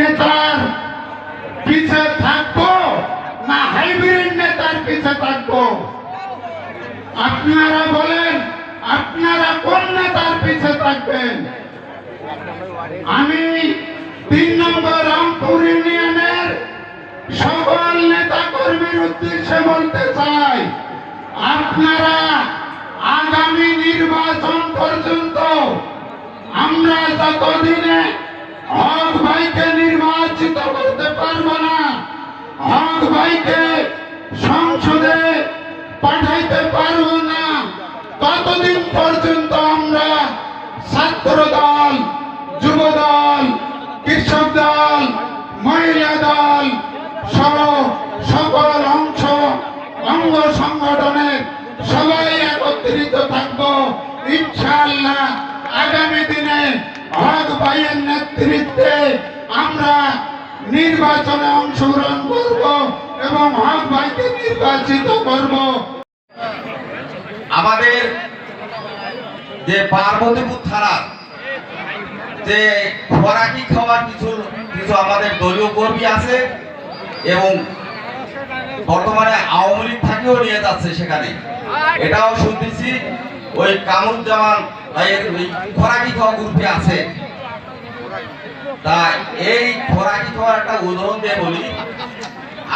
নেতার পিছে থাকবো না হাইব্রিড নেতার পিছে থাকবো? আপনারা বলেন, আপনারা কোন নেতার পিছে থাকবেন? আমি 3 নম্বর রামপুর ইউনিয়নের সকল নেতা কর্মীর উদ্দেশ্যে বলতে চাই, আপনারা আগামী নির্বাচন পর্যন্ত আমরা যতদিনে হক ভাইকে নির্বাচিত করতে পারবো না, হক ভাইকে সংসদে পাঠাইতে পারবো না, ততদিন পর্যন্ত আমরা ছাত্র দল, যুব দল, কৃষক দল, মহিলা দল সহ সকল অঙ্গ সংগঠনের সবাই একত্রিত থাকবো। ইনশাআল্লাহ আগামী দিনে হক ভাইয়ের নেতৃত্বে আমরা নির্বাচনে অংশগ্রহণ করব এবং হক ভাইকে নির্বাচিত করব। আমাদের যে পার্বতীপুর থানার যে খোরাকি খাওয়ার কিছু আমাদের দলীয় কর্মী আছে এবং বর্তমানে আওয়ামী লীগ থেকেও নিয়ে যাচ্ছে সেখানে, এটাও শুনতেছি। ওই কামরুজ্জামান ভাইয়ের ওই খোরাকি খাওয়া গ্রুপে আছে। তা এই খোরাকি খাওয়ার একটা উদাহরণ দিয়ে বলি,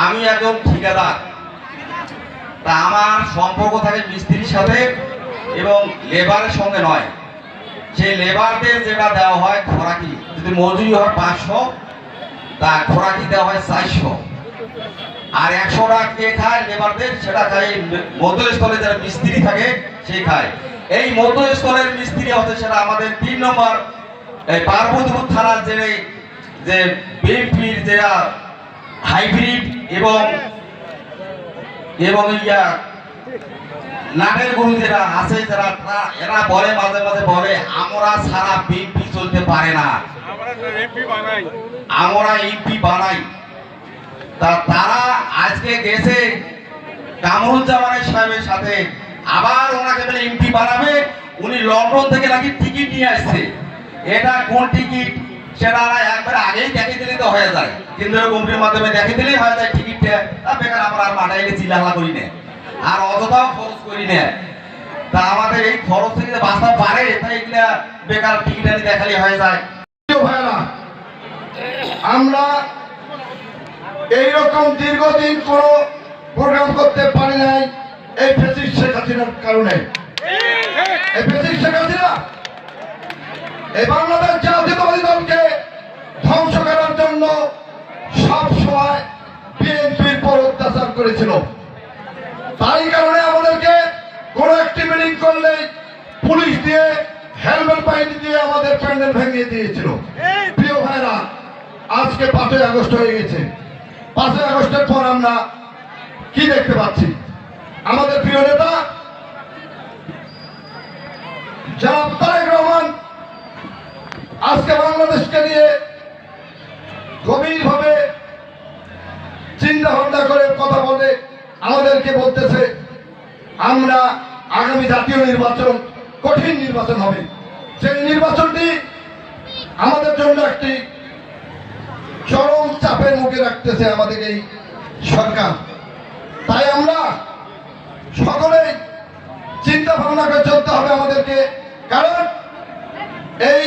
আমি একজন ঠিকাদার, তা আমার সম্পর্ক থাকে মিস্ত্রির সাথে এবং লেবারের সঙ্গে নয়। সেই লেবারদের যেটা দেওয়া হয় খোরাকি, যদি মজুরি হয় 500, তা খোরাকি দেওয়া হয় 400, আর 100 টাকা কে খায় লেবারদের, সেটা খায় মধ্যস্থলে যারা মিস্ত্রি থাকে সেই খায়। এই মধ্যস্থলের মিস্ত্রি হচ্ছে সেটা আমাদের 3 নম্বর এই পার্বতীপুর থানার যে বিএনপির যারা হাইব্রিড এবং নাটের গরু যারা আছে, যারা এরা বলে মাঝে মাঝে বলে আমরা সারা বিএনপি চলতে পারে না, আমরা এমপি বানাই। তারা আজকে গেছে কামরুজ্জামানের সাহেবের সাথে, আবার ওনাকে বলে এমপি বানাবে। উনি লন্ডন থেকে নাকি টিকিট নিয়ে আসছে। এটা কোন টিকিট সেটা একবার আগেই দেখে দিলে তো হয়ে যায়, কেন্দ্রীয় কমিটির মাধ্যমে দেখে দিলেই হয়ে যায় টিকিটটা। বেকার আমরা আর মাঠাইলে চিলাহালা করি না, আর অযথাও খরচ করি না। তা আমাদের এই খরচ থেকে বাঁচতে পারে, তাই এগুলা বেকার টিকিট আনি দেখালে হয়ে যায়। আমরা এইরকম দীর্ঘদিন কোনো প্রোগ্রাম করতে পারি নাই এই ফ্যাসিস্ট শেখ হাসিনার কারণে। এই ফ্যাসিস্ট শেখ হাসিনা এই বাংলাদেশ জাতীয়তাবাদী দলকে ধ্বংস করার জন্য সব সময় বিএনপির পর অত্যাচার করেছিল। তাই কারণে আমাদেরকে কোন একটি মিটিং করলে পুলিশ দিয়ে, হেলমেট বাহিনী দিয়ে আমাদের প্যান্ডেল ভেঙে দিয়েছিল। প্রিয় ভাইরা, আজকে 5ই আগস্ট হয়ে গেছে। 5ই আগস্টের পর আমরা কি দেখতে পাচ্ছি? আমাদের প্রিয় নেতা জনাব তারেক রহমান আজকে বাংলাদেশকে নিয়ে গভীরভাবে চিন্তা ভাবনা করে কথা বলে আমাদেরকে বলতেছে আমরা আগামী জাতীয় নির্বাচন, কঠিন নির্বাচন হবে। সেই নির্বাচনটি আমাদের জন্য একটি চরম চাপের মুখে রাখতেছে আমাদের এই সরকার। তাই আমরা সকলেই চিন্তা ভাবনা করে চলতে হবে আমাদেরকে। কারণ এই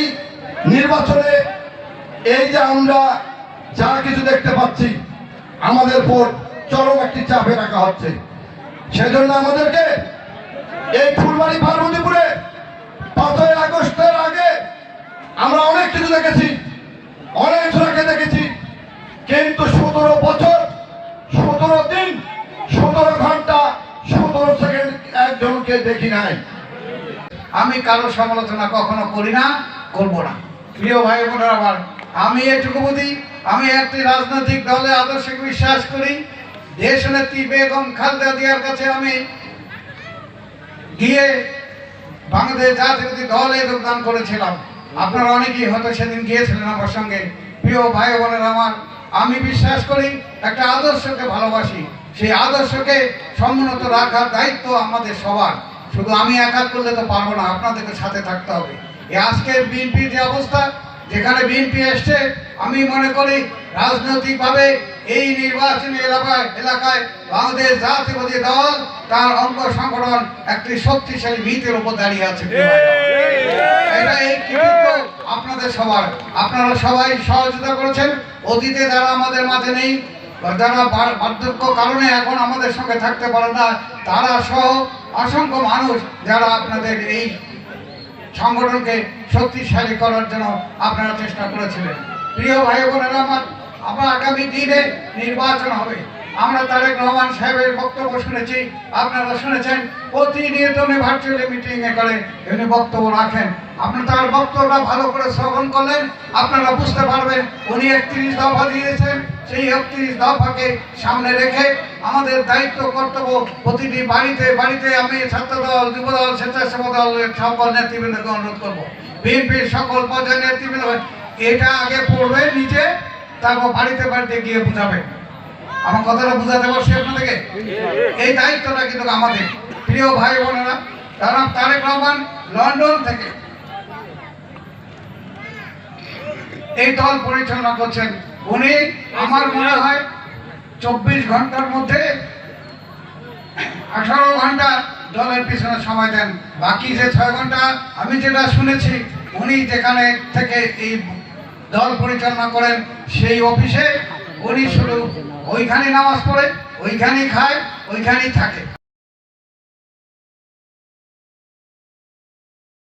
নির্বাচনে এই যে আমরা যা কিছু দেখতে পাচ্ছি, আমাদের উপর চরম একটি চাপে রাখা হচ্ছে। সেজন্য আমাদেরকে এই ফুলবাড়ি পার্বতীপুরে 5ই আগস্টের আগে আমরা অনেক কিছু দেখেছি, অনেক জনকে দেখেছি, কিন্তু 17 বছর 17 দিন 17 ঘন্টা 17 সেকেন্ড একজনকে দেখি নাই। আমি কারো সমালোচনা কখনো করি না, করব না। প্রিয় ভাই বোনেরা, আমার আমি এটুকু বুঝি, আমি একটি রাজনৈতিক দলে আদর্শে বিশ্বাস করি। দেশনেত্রী বেগম খালেদা জিয়ার কাছে আমি গিয়ে বাংলাদেশ জাতীয়তাবাদী দলে যোগদান করেছিলাম। আপনারা অনেকেই হয়তো সেদিন গিয়েছিলেন আমার সঙ্গে। প্রিয় ভাই বোনেরা আমার, আমি বিশ্বাস করি, একটা আদর্শকে ভালোবাসি। সেই আদর্শকে সমুন্নত রাখার দায়িত্ব আমাদের সবার। শুধু আমি একা করলে তো পারবো না, আপনাদেরকে সাথে থাকতে হবে। এই আজকের বিএনপির যে অবস্থা, যেখানে বিএনপি এসছে, আমি মনে করি রাজনৈতিকভাবে এই নির্বাচনী এলাকায় বাংলাদেশ জাতীয়বাদী দল তার অঙ্গ সংগঠন একটি শক্তিশালী ভিতের উপর দাঁড়িয়ে আছে। এটা এই কৃতিত্ব আপনাদের সবার, আপনারা সবাই সহযোগিতা করেছেন। অতীতে যারা আমাদের মাঝে নেই, যারা বার্ধক্য কারণে এখন আমাদের সঙ্গে থাকতে পারে না, তারা সহ অসংখ্য মানুষ যারা আপনাদের এই সংগঠনকে শক্তিশালী করার জন্য আপনারা চেষ্টা করেছিলেন। প্রিয় ভাই বোনেরা আমার আগামী দিনে নির্বাচন হবে। আমরা তারেক রহমান সাহেবের বক্তব্য শুনেছি, আপনারা শুনেছেন, প্রতিনিয়ত উনি ভার্চুয়ালি মিটিংয়ে করে উনি বক্তব্য রাখেন। আপনি তার বক্তব্যটা ভালো করে শ্রবণ করলেন, আপনারা বুঝতে পারবেন উনি 31 দফা দিয়েছেন। সেই 31 দফাকে সামনে রেখে আমাদের দায়িত্ব কর্তব্য প্রতিটি বাড়িতে বাড়িতে আমি ছাত্রদল, যুবদল, স্বেচ্ছাসেবক দলের সকল নেতৃবৃন্দকে অনুরোধ করবো, বিএনপির সকল পর্যায়ের নেতৃবৃন্দ এটা আগে পড়বে নিচে, তারপর বাড়িতে বাড়িতে গিয়ে বুঝাবে। আমার কথাটা বুঝাতে পারছি আপনাদেরকে? এই দায়িত্বটা কিন্তু আমাদের। প্রিয় ভাই বোনেরা, জনাব তারেক রহমান লন্ডন থেকে এই দল পরিচালনা করছেন। উনি আমার মনে হয় 24 ঘন্টার মধ্যে 18 ঘন্টা দলের পিছনে সময় দেন। বাকি যে 6 ঘন্টা আমি যেটা শুনেছি, উনি যেখানে থেকে এই দল পরিচালনা করেন সেই অফিসে উনি শুধু ওইখানে নামাজ পড়ে, ওইখানেই খায়, ওইখানেই থাকে।